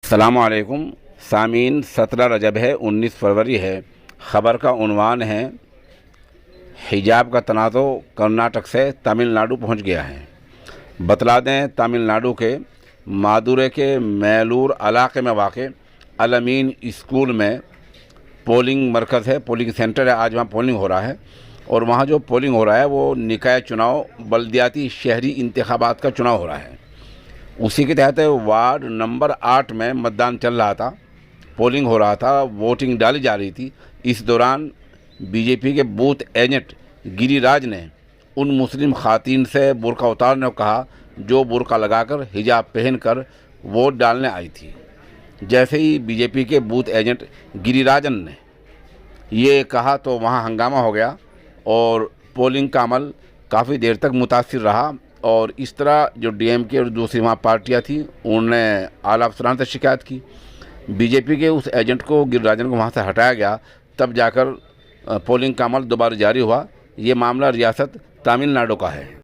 अस्सलामुअलैकुम सामीन। 17 रजब है, 19 फरवरी है। ख़बर का उन्वान है, हिजाब का तनाज़ो कर्नाटक से तमिलनाडु पहुंच गया है। बतला दें, तमिलनाडु के मादुरै के मैलूर इलाके में वाक़ अल-अमीन स्कूल में पोलिंग मरकज़ है, पोलिंग सेंटर है। आज वहाँ पोलिंग हो रहा है और वहाँ जो पोलिंग हो रहा है वो निकाय चुनाव, बल्दियाती शहरी इंतखाबात का चुनाव हो रहा है। उसी के तहत वार्ड नंबर 8 में मतदान चल रहा था, पोलिंग हो रहा था, वोटिंग डाली जा रही थी। इस दौरान बीजेपी के बूथ एजेंट गिरिराज ने उन मुस्लिम ख़ातीन से बुर्का उतारने को कहा जो बुर्का लगाकर हिजाब पहनकर वोट डालने आई थी। जैसे ही बीजेपी के बूथ एजेंट गिरिराजन ने ये कहा तो वहाँ हंगामा हो गया और पोलिंग का अमल काफ़ी देर तक मुतासिर रहा। और इस तरह जो डीएमके और दूसरी वहाँ पार्टियाँ थी उन्होंने आला अफसरान से शिकायत की। बीजेपी के उस एजेंट को, गिरिराजन को, वहाँ से हटाया गया। तब जाकर पोलिंग का अमल दोबारा जारी हुआ। ये मामला रियासत तमिलनाडु का है।